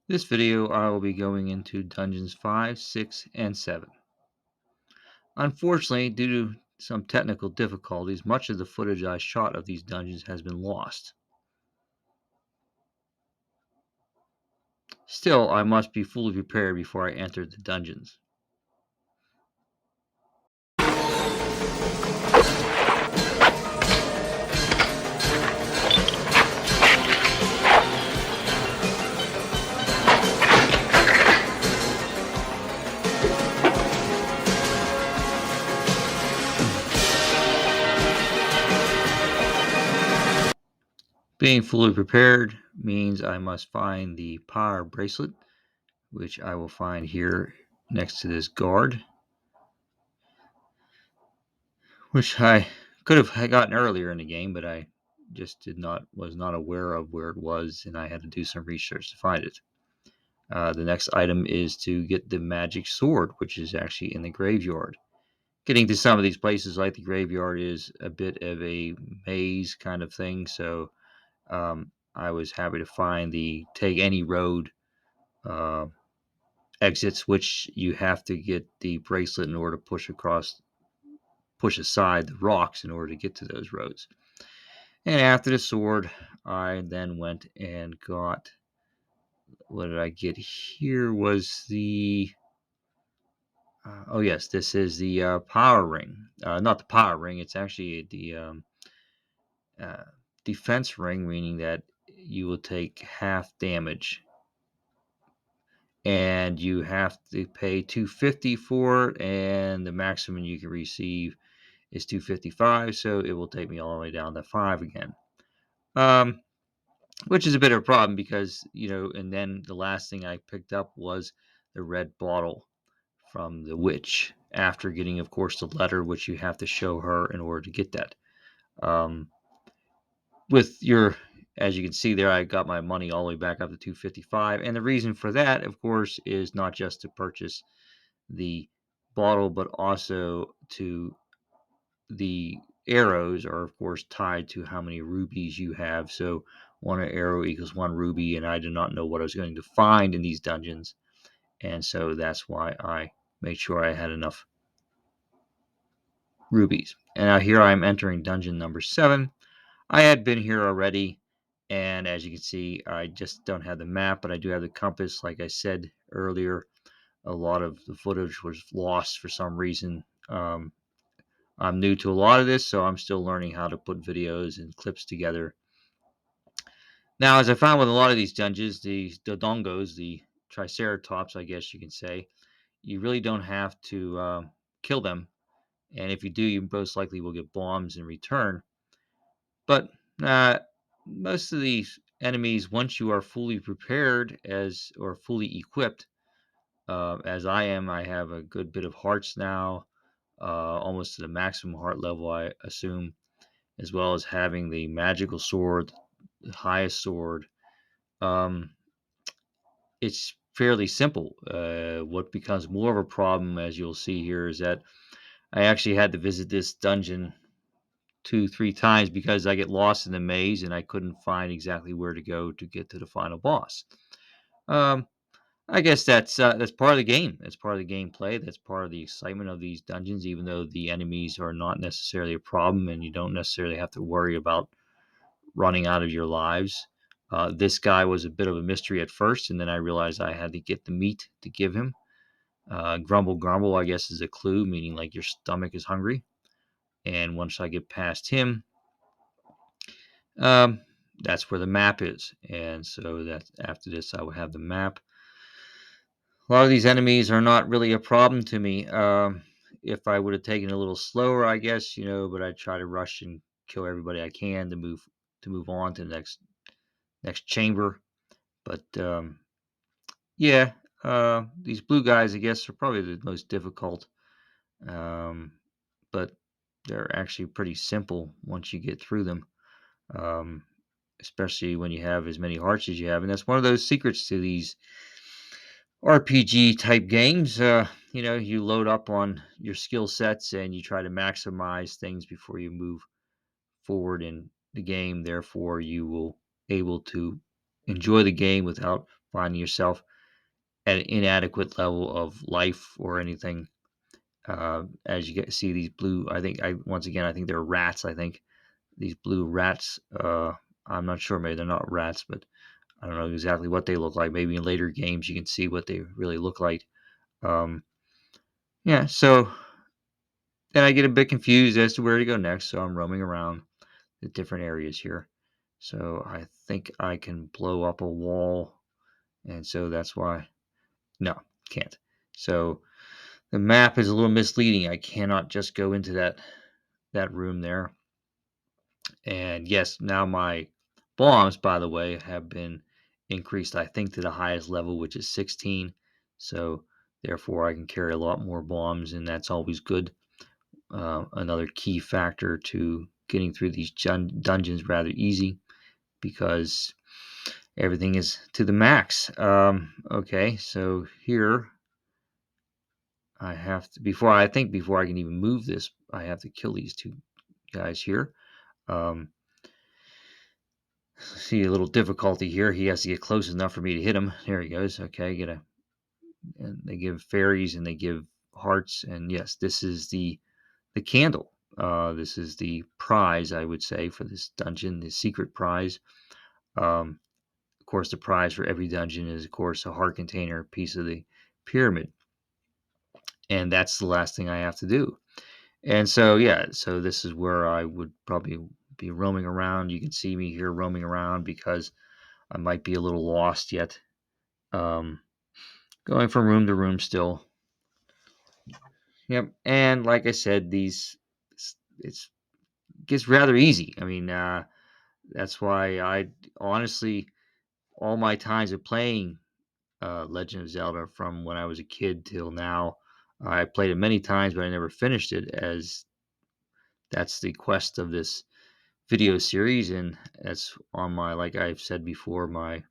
This video I will be going into Dungeons 5, 6, and 7. Unfortunately, due to some technical difficulties, much of the footage I shot of these dungeons has been lost. Still, I must be fully prepared before I enter the dungeons. Being fully prepared means I must find the power bracelet, which I will find here next to this guard, which I could have gotten earlier in the game, but I just was not aware of where it was, and I had to do some research to find it. The next item is to get the magic sword, which is actually in the graveyard. Getting to some of these places, like the graveyard, is a bit of a maze kind of thing. So I was happy to find the take any road uh, exits, which you have to get the bracelet in order to push aside the rocks in order to get to those roads. And after the sword, I then went and got, what did I get here? Was the oh yes, this is the power ring. Not the power ring. It's actually the uh, defense ring, meaning that you will take half damage, and you have to pay 250 for it, and the maximum you can receive is 255. So it will take me all the way down to 5 again. Um, which is a bit of a problem because and then the last thing I picked up was the red bottle from the witch after getting, of course, the letter which you have to show her in order to get that. Um, with your, as you can see there, I got my money all the way back up to 255, and the reason for that, of course, is not just to purchase the bottle, but also to the arrows are, of course, tied to how many rubies you have. So one arrow equals one ruby, and I did not know what I was going to find in these dungeons, and so that's why I made sure I had enough rubies. And now here I am entering dungeon number 7. I had been here already, and as you can see, I just don't have the map, but I do have the compass. Like I said earlier, a lot of the footage was lost for some reason. I'm new to a lot of this, so I'm still learning how to put videos and clips together. Now, as I found with a lot of these dungeons, the dodongos, the triceratops, I guess you can say, you really don't have to kill them. And if you do, you most likely will get bombs in return. But uh, most of these enemies, once you are fully prepared or fully equipped, as I am, I have a good bit of hearts now, almost to the maximum heart level, I assume, as well as having the magical sword, the highest sword. Um, it's fairly simple. What becomes more of a problem, as you'll see here, is that I actually had to visit this dungeon 2, 3 times because I get lost in the maze and I couldn't find exactly where to go to get to the final boss. Um, I guess that's part of the game. That's part of the gameplay. That's part of the excitement of these dungeons, even though the enemies are not necessarily a problem and you don't necessarily have to worry about running out of your lives. This guy was a bit of a mystery at first, and then I realized I had to get the meat to give him. Grumble, grumble, I guess, is a clue, meaning like your stomach is hungry. And once I get past him, Um, that's where the map is. And so that after this, I will have the map. A lot of these enemies are not really a problem to me. If I would have taken it a little slower, I guess, but I try to rush and kill everybody I can to move on to the next chamber. But yeah, these blue guys, I guess, are probably the most difficult. Um, but they're actually pretty simple once you get through them. Um, Especially when you have as many hearts as you have. And that's one of those secrets to these RPG type games. You load up on your skill sets and you try to maximize things before you move forward in the game. Therefore, you will able to enjoy the game without finding yourself at an inadequate level of life or anything. As you see these blue, once again, I think they're rats. I think these blue rats. I'm not sure. Maybe they're not rats, but I don't know exactly what they look like. Maybe in later games you can see what they really look like. Um, yeah. So then I get a bit confused as to where to go next. So I'm roaming around the different areas here. So I think I can blow up a wall, and so that's why. No, can't. So the map is a little misleading. I cannot just go into that room there. And yes, now my bombs, by the way, have been increased, I think, to the highest level, which is 16. So therefore, I can carry a lot more bombs, and that's always good. Another key factor to getting through these dungeons rather easy because everything is to the max. Okay, so here I have to before I can even move this, I have to kill these two guys here. Um, see a little difficulty here. He has to get close enough for me to hit him. There he goes. Okay, get a. And they give fairies and they give hearts, and yes, this is the candle. This is the prize, I would say, for this dungeon, the secret prize. Um, of course, the prize for every dungeon is, of course, a heart container, a piece of the pyramid, and that's the last thing I have to do. And so, yeah, so this is where I would probably be roaming around. You can see me here roaming around because I might be a little lost yet. Um, going from room to room still. Yep. And like I said, it's gets rather easy. I mean, that's why I honestly all my times of playing Legend of Zelda from when I was a kid till now, I played it many times, but I never finished it. As that's the quest of this video series, and that's on my, like I've said before, my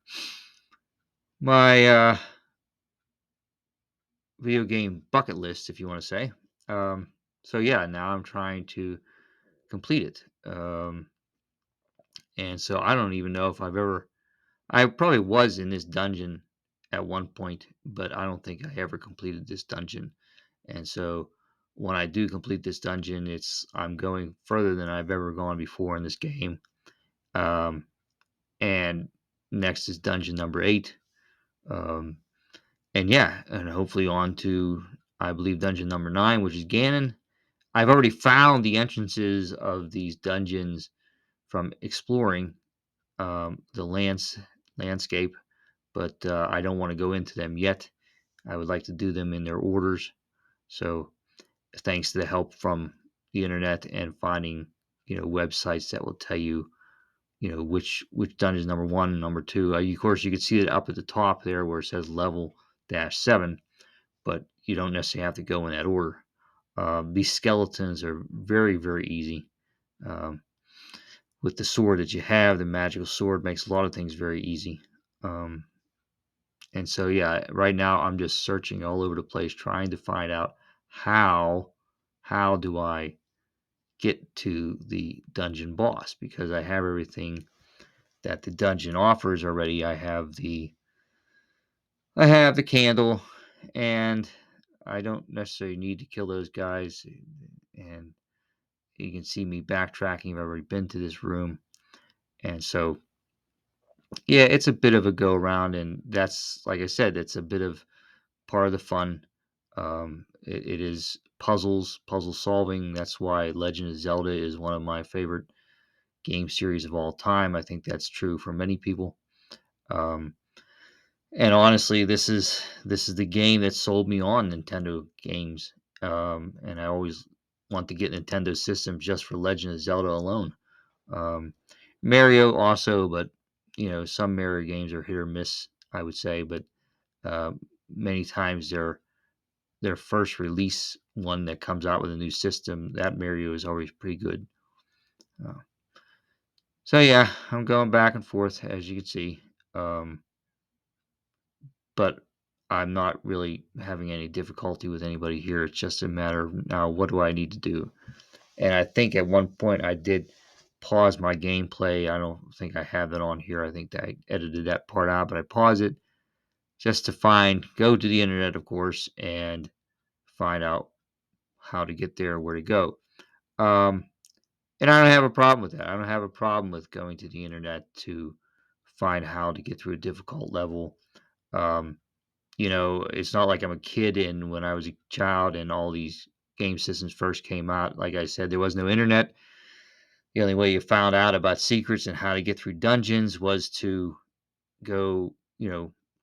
video game bucket list, if you want to say. Um, so yeah, now I'm trying to complete it. And so I don't even know if I probably was in this dungeon at one point, but I don't think I ever completed this dungeon. And so when I do complete this dungeon, I'm going further than I've ever gone before in this game. Um, and next is dungeon number 8. Um, and yeah, and hopefully on to, I believe, dungeon number 9, which is Ganon. I've already found the entrances of these dungeons from exploring the landscape, but I don't want to go into them yet. I would like to do them in their orders. So, thanks to the help from the internet and finding, websites that will tell you, which dungeon is number one and number two. Of course, you can see it up at the top there where it says level dash 7, but you don't necessarily have to go in that order. These skeletons are very, very easy. Um, with the sword that you have, the magical sword makes a lot of things very easy. Um, and so, yeah, right now I'm just searching all over the place, trying to find out how how do I get to the dungeon boss, because I have everything that the dungeon offers already. I have the candle, and I don't necessarily need to kill those guys. And you can see me backtracking. I've already been to this room, and so yeah, it's a bit of a go around, and that's, like I said, it's a bit of part of the fun. It is puzzle solving. That's why Legend of Zelda is one of my favorite game series of all time. I think that's true for many people. Um, and honestly, this is the game that sold me on Nintendo games. And I always want to get Nintendo systems just for Legend of Zelda alone. Um, Mario also, but some Mario games are hit or miss, I would say. But uh, many times their first release one that comes out with a new system, that Mario is always pretty good. Uh, so yeah, I'm going back and forth as you can see, but I'm not really having any difficulty with anybody here. It's just a matter of now, what do I need to do? And I think at one point I did pause my gameplay. I don't think I have that on here. I think that I edited that part out, but I paused it just to go to the internet, of course, and find out how to get there, where to go. Um, and I don't have a problem with that. I don't have a problem with going to the internet to find how to get through a difficult level. Um, it's not like I'm a kid and when I was a child and all these game systems first came out. Like I said, there was no internet. The only way you found out about secrets and how to get through dungeons was to go,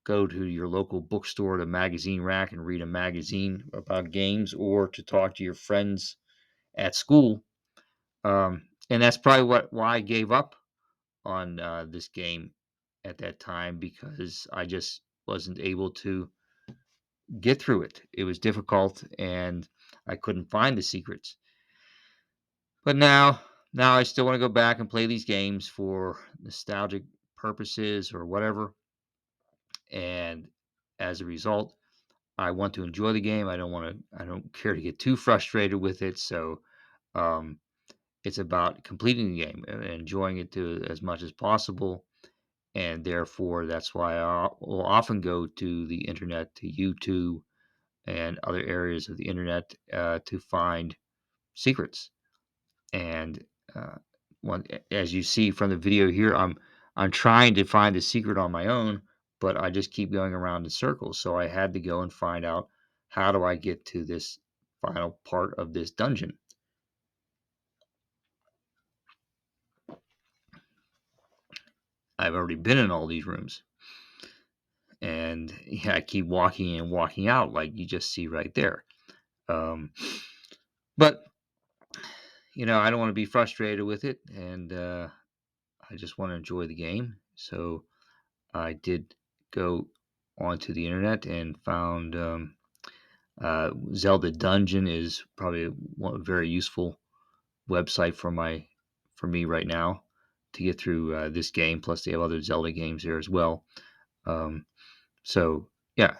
go to your local bookstore, to magazine rack, and read a magazine about games, or to talk to your friends at school. And that's probably why I gave up on this game at that time, because I just wasn't able to get through it. It was difficult, and I couldn't find the secrets. But now I still want to go back and play these games for nostalgic purposes or whatever. And as a result, I want to enjoy the game. I don't care to get too frustrated with it. So um, it's about completing the game and enjoying it to as much as possible. And therefore, that's why I will often go to the internet, to YouTube and other areas of the internet to find secrets. And uh, as you see from the video here, I'm trying to find the secret on my own, but I just keep going around in circles. So I had to go and find out, how do I get to this final part of this dungeon. I've already been in all these rooms, and yeah, I keep walking and walking out, like you just see right there. Um, but I don't want to be frustrated with it, and I just want to enjoy the game. So I did go onto the internet and found Zelda Dungeon is probably one very useful website for me right now to get through this game. Plus, they have other Zelda games there as well. Um, so yeah,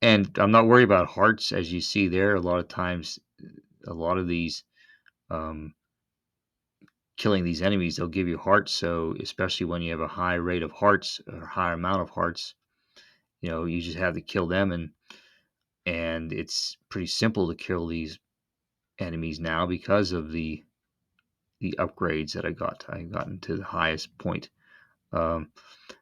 and I'm not worried about hearts, as you see there. A lot of times, a lot of these um, killing these enemies, they'll give you hearts. So especially when you have a high rate of hearts or high amount of hearts, you just have to kill them, and it's pretty simple to kill these enemies now because of the upgrades that I got. I gotten to the highest point. Um,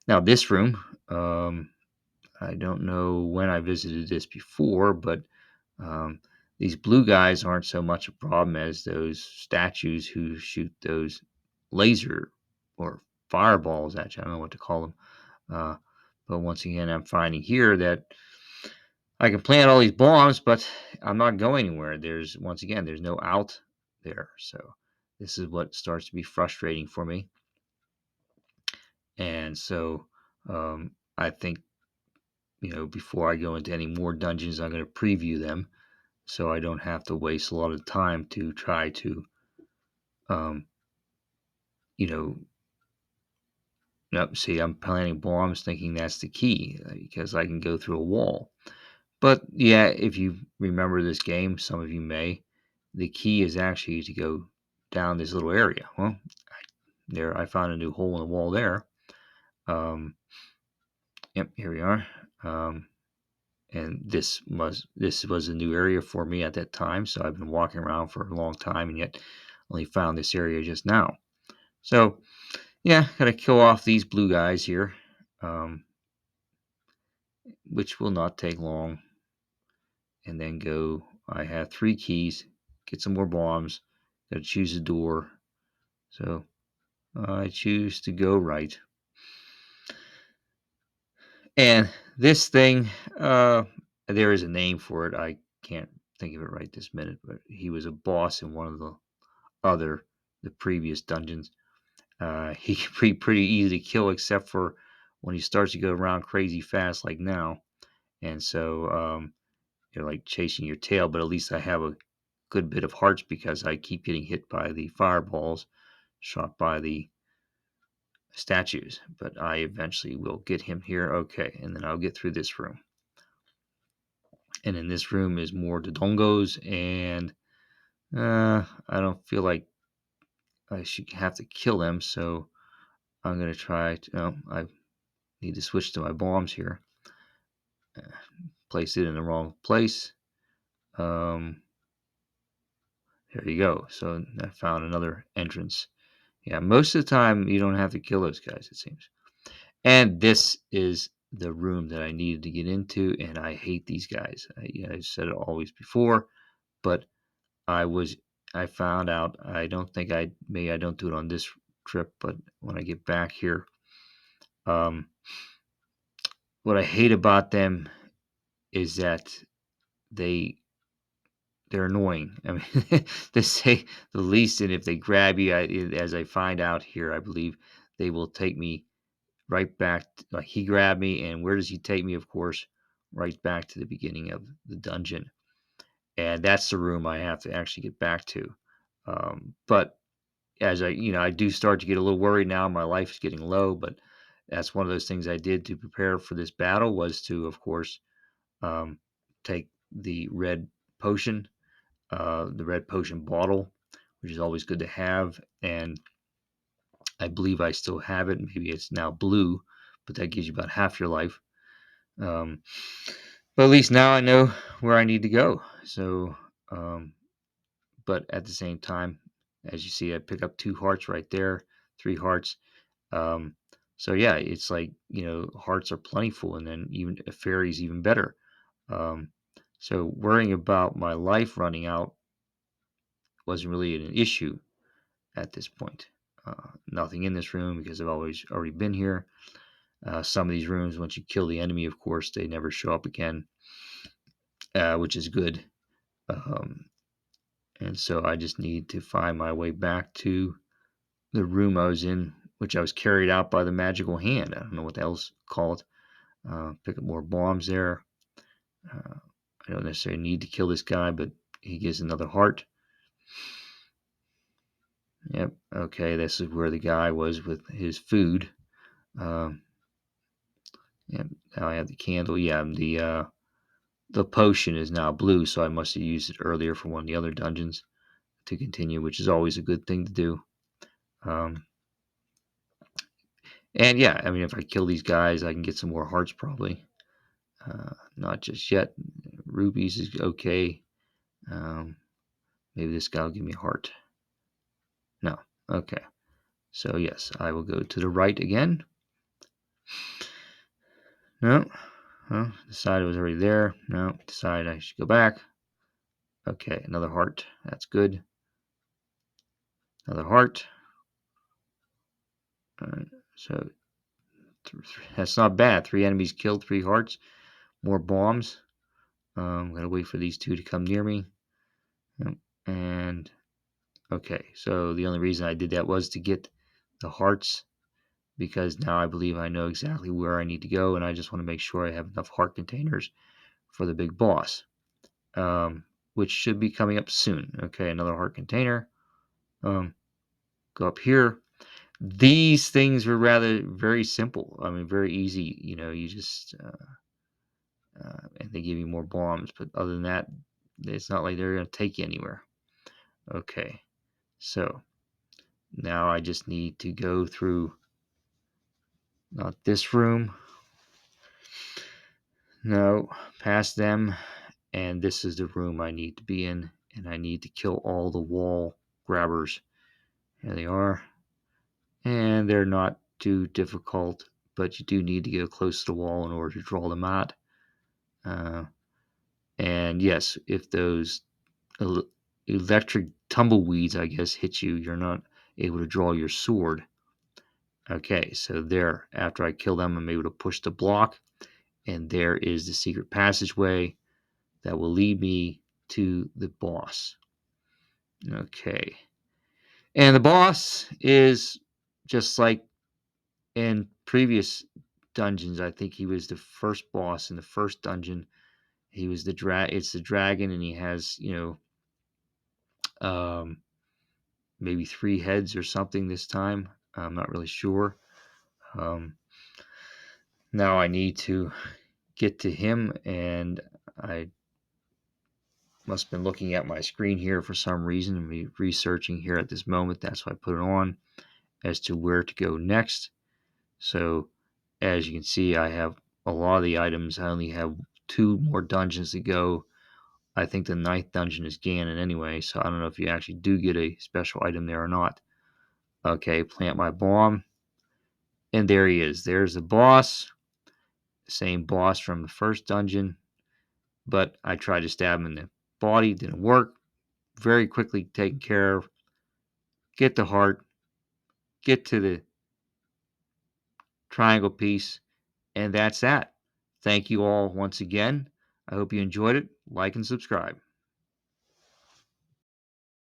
Now this room, I don't know when I visited this before, but um, these blue guys aren't so much a problem as those statues who shoot those laser or fireballs at you. I don't know what to call them. Uh, but once again, I'm finding here that I can plant all these bombs, but I'm not going anywhere. Once again, there's no out there. So this is what starts to be frustrating for me. And so I think, before I go into any more dungeons, I'm going to preview them so I don't have to waste a lot of time to try to, um, you know, see, I'm planting bombs thinking that's the key because I can go through a wall. But yeah, if you remember this game, some of you may, the key is actually to go down this little area. Well, there, I found a new hole in the wall there. Um, yep, here we are. And this was a new area for me at that time, so I've been walking around for a long time, and yet only found this area just now. So yeah, gotta kill off these blue guys here, um, which will not take long, and then go. I have 3 keys. Get some more bombs. Gotta choose a door. So I choose to go right. And this thing, there is a name for it. I can't think of it right this minute, but he was a boss in one of the previous dungeons. He can be pretty easy to kill, except for when he starts to go around crazy fast, like now. And so you're like chasing your tail, but at least I have a good bit of hearts because I keep getting hit by the fireballs shot by the statues. But I eventually will get him here. Okay, and then I'll get through this room. And in this room is more Dodongos, and I don't feel like I should have to kill them, so I'm gonna try to. I need to switch to my bombs here. Placed it in the wrong place. Um, there you go. So I found another entrance. Yeah, most of the time you don't have to kill those guys, it seems. And this is the room that I needed to get into, and I hate these guys. I said it always before, but I was I found out. I don't think maybe I don't do it on this trip, but when I get back here, um, what I hate about them is that they they're annoying. I mean, to say the least. And if they grab you, as I find out here, I believe they will take me right back. Like he grabbed me, and where does he take me? Of course, right back to the beginning of the dungeon, and that's the room I have to actually get back to. But as I do start to get a little worried now. My life is getting low, but that's one of those things I did to prepare for this battle was to, of course, um, take the red potion bottle, which is always good to have. And I believe I still have it. Maybe it's now blue, but that gives you about half your life. Um, but at least now I know where I need to go. So, um, but at the same time, as you see, I pick up 2 hearts right there, 3 hearts. Um, so yeah, it's like, hearts are plentiful, and then even a fairy's even better. Um, so worrying about my life running out wasn't really an issue at this point. Nothing in this room because I've already been here. Some of these rooms, once you kill the enemy, of course, they never show up again, which is good. Um, and so I just need to find my way back to the room I was in, which I was carried out by the magical hand. I don't know what the hell's called. Pick up more bombs there. Uh, I don't necessarily need to kill this guy, but he gives another heart. Yep. Okay, this is where the guy was with his food. Um, yep. Now I have the candle. Yeah, the potion is now blue, so I must have used it earlier for one of the other dungeons to continue, which is always a good thing to do. Um, and yeah, I mean, if I kill these guys, I can get some more hearts probably. Not just yet. Rubies is okay. Um, maybe this guy will give me a heart. No. Okay. So yes, I will go to the right again. No. Well, decided it was already there. No. Decided I should go back. Okay, another heart. That's good. Another heart. So that's not bad. 3 enemies killed, 3 hearts. More bombs. I'm gonna wait for these 2 to come near me. Yep. And okay, so the only reason I did that was to get the hearts because now I believe I know exactly where I need to go, and I just want to make sure I have enough heart containers for the big boss, which should be coming up soon. Okay, another heart container. Go up here. These things were rather very simple. I mean, very easy. You just and they give you more bombs, but other than that, it's not like they're going to take you anywhere. Okay, so now I just need to go through not this room, no, past them, and this is the room I need to be in, and I need to kill all the wall grabbers. Here they are, and they're not too difficult, but you do need to get close to the wall in order to draw them out. Uh, and yes, if those electric tumbleweeds, I guess, hit you, you're not able to draw your sword. Okay, so there, after I kill them, I'm able to push the block, and there is the secret passageway that will lead me to the boss. Okay, and the boss is just like in previous dungeons. I think he was the first boss in the first dungeon. He was it's the dragon, and he has, um, maybe 3 heads or something this time. I'm not really sure. Um, Now I need to get to him, and I must have been looking at my screen here for some reason and researching here at this moment. That's why I put it on as to where to go next. So as you can see, I have a lot of the items. I only have 2 more dungeons to go. I think the ninth dungeon is Ganon anyway, so I don't know if you actually do get a special item there or not. Okay, plant my bomb. And there he is. There's the boss. Same boss from the first dungeon. But I tried to stab him in the body. Didn't work. Very quickly taken care of. Get the heart. Get to the triangle piece. And that's that. Thank you all once again. I hope you enjoyed it. Like and subscribe.